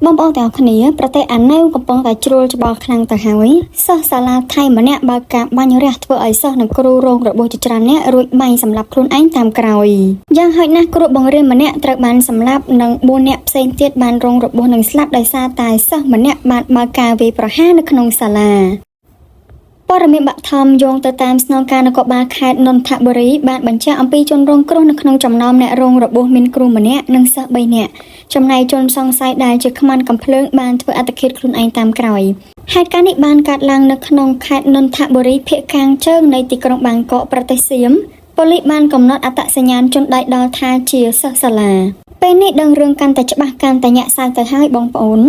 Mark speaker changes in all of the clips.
Speaker 1: បងប្អូនទាំងអស់គ្នាប្រទេសអានៅកំពុងតែជ្រុលច្បល់ខ្លាំងទៅហើយសិស្សសាលាថៃម្នាក់បើកការបាញ់រះធ្វើឲ្យសិស្សនិងគ្រូរងរបួសជាច្រើនអ្នករួចបាញ់សម្លាប់ខ្លួនឯងតាមក្រោយយ៉ាងហោចណាស់គ្រូបង្រៀនម្នាក់ត្រូវបានសម្លាប់និង4អ្នកផ្សេងទៀតបានរងរបួសនិងស្លាប់ដោយសារតែសិស្សម្នាក់បានបើកការវាយប្រហារនៅក្នុងសាលាព័ត៌មានបឋមយោងទៅតាមស្នងការនគរបាលខេត្តនន្ទបុរីបានបញ្ជាក់អំពីជនរងគ្រោះនៅក្នុងចំណោមអ្នករងរបួសមានគ្រូម្នាក់និងសិស្ស3នាក់ចំណែកជនសង្ស័យដែលជាខ្មាន់កំភ្លើងបានធ្វើអត្តឃាតខ្លួនឯងតាមក្រោយហេតុការណ៍នេះបានកើតឡើងនៅក្នុងខេត្តនន្ទបុរីភាគខាងជើងនៃទីក្រុងបាងកកប្រទេសសៀមប៉ូលីសបានកំណត់អត្តសញ្ញាណជនដៃដល់ថាជាសិស្សសាលាពេលនេះដឹងរឿងកាន់តែច្បាស់កាន់តែញាក់សៅទៅហើយបងប្អូន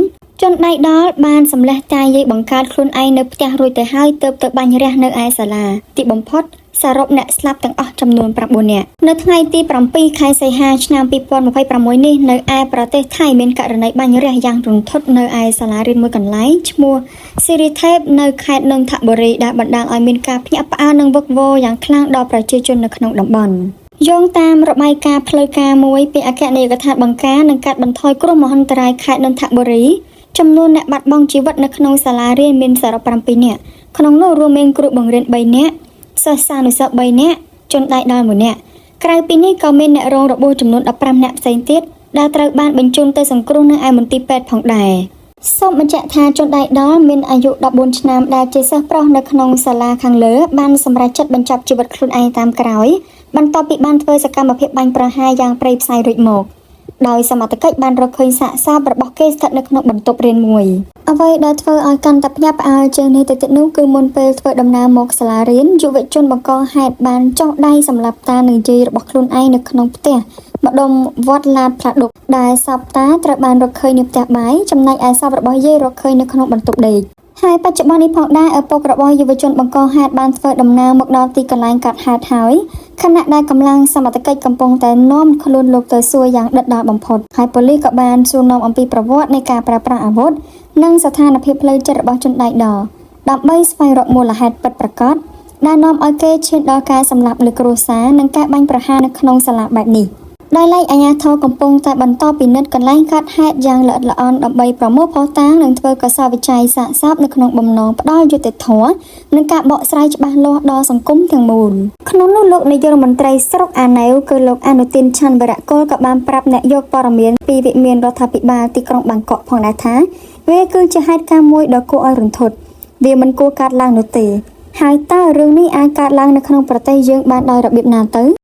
Speaker 1: ជនដៃដល់បានសម្លេះតាយាយបង្កើតខ្លួនឯងនៅផ្ទះរួចទៅហើយទើបទៅបាញ់រះនៅឯសាលាទីបំផុតសរុបអ្នកស្លាប់ទាំងអស់ចំនួន9នាក់នៅថ្ងៃទី7ខែសីហាឆ្នាំ2026នេះនៅឯប្រទេសថៃមានករណីបាញ់រះយ៉ាងរន្ធត់នៅឯសាលារៀនមួយកន្លែងឈ្មោះស៊ីរីថេបនៅខេត្តនន្ទបុរីដែលបណ្ដាលឲ្យមានការភ្ញាក់ផ្អើលនិងវឹកវរយ៉ាងខ្លាំងដល់ប្រជាជននៅក្នុងតំបន់យោងតាមរបាយការណ៍ផ្លូវការមួយពីអគ្គនាយកដ្ឋានបង្ការនិងកាត់បន្ថយគ្រោះមហន្តរាយខេត្តនន្ទបុរីចំនួនអ្នកបាត់បង់ជីវិតនៅក្នុងសាលារៀនមានសរុប7នាក់ក្នុងនោះរួមមានគ្រូបង្រៀន3នាក់សិស្សានុសិស្ស3នាក់ជនដៃដល់1នាក់ក្រៅពីនេះក៏មានអ្នករងរបួសចំនួន15នាក់ផ្សេងទៀតដែលត្រូវបានបញ្ជូនទៅសង្គ្រោះនៅឯមន្ទីរពេទ្យផងដែរសូមបញ្ជាក់ថាជនដៃដល់មានអាយុ14ឆ្នាំដែលជាសិស្សប្រុសនៅក្នុងសាលាខាងលើបានសម្រេចចិត្តបញ្ចប់ជីវិតខ្លួនឯងតាមក្រោយបន្ទាប់ពីបានធ្វើសកម្មភាពបាញ់ប្រហារយ៉ាងព្រៃផ្សៃរួចមកដោយសមត្ថកិច្ចបានរកឃើញសាកសពរបស់គេស្ថិតនៅក្នុងបន្ទប់រៀនមួយអ្វីដែលធ្វើឲ្យកាន់តែភ្ញាក់ផ្អើលជាងនេះទៅទៀតនោះគឺមុនពេលធ្វើដំណើរមកសាលារៀនយុវជនបង្កហេតុបានចោះដៃសម្លាប់តានិងយាយរបស់ខ្លួនឯងនៅក្នុងផ្ទះម្ដុំវត្តឡាតផ្លាឌុកដែលសពតាត្រូវបានរកឃើញនៅផ្ទះបាយចំណែកឯសពរបស់យាយរកឃើញនៅក្នុងបន្ទប់ដេកហើយបច្ចុប្បន្ននេះផងដែរឪពុករបស់យុវជនបង្កហេតុបានធ្វើដំណើរមកដល់ទីកន្លែងកាត់ហេតុហើយខណៈដែលកម្លាំងសមត្ថកិច្ចកំពុងតែនាំខ្លួនលោកទៅសួរយ៉ាងដិតដល់បំផុតហើយប៉ូលីសក៏បានសួរនាំអំពីប្រវត្តិនៃការប្រើប្រាស់អាវុធនិងស្ថានភាពផ្លូវចិត្តរបស់ជនដៃដល់ដើម្បីស្វែងរកមូលហេតុពិតប្រាកដដែលនាំឲ្យគេឈានដល់ការសម្លាប់លើគ្រួសារនិងការបាញ់ប្រហារនៅក្នុងសាលាបែបនេះដោយឡែកអាជ្ញាធរកំពុងតែបន្តពិនិត្យកន្លែងកាត់ហេតុយ៉ាងល្អិតល្អន់ដើម្បីប្រមូលភស្តុតាងនិងធ្វើកសោវិច័យសាកសពនៅក្នុងបំណងផ្ដល់យុត្តិធម៌និងការបកស្រាយច្បាស់លាស់ដល់សង្គមទាំងមូលក្នុងនោះលោកនាយករដ្ឋមន្ត្រីស្រុកអាណែវគឺលោកអនុទានឆាន់វរៈកុលក៏បានប្រាប់អ្នកយកព័ត៌មានពីវិមានរដ្ឋាភិបាលទីក្រុងបាងកកផងដែរថាវាគឺជាហេតុការណ៍មួយដ៏គួរឲ្យរន្ធត់វាមិនគួរកើតឡើងនោះទេហើយតើរឿងនេះអាចកើតឡើងនៅក្នុងប្រទេសយើងបានដោយរបៀបណាទៅ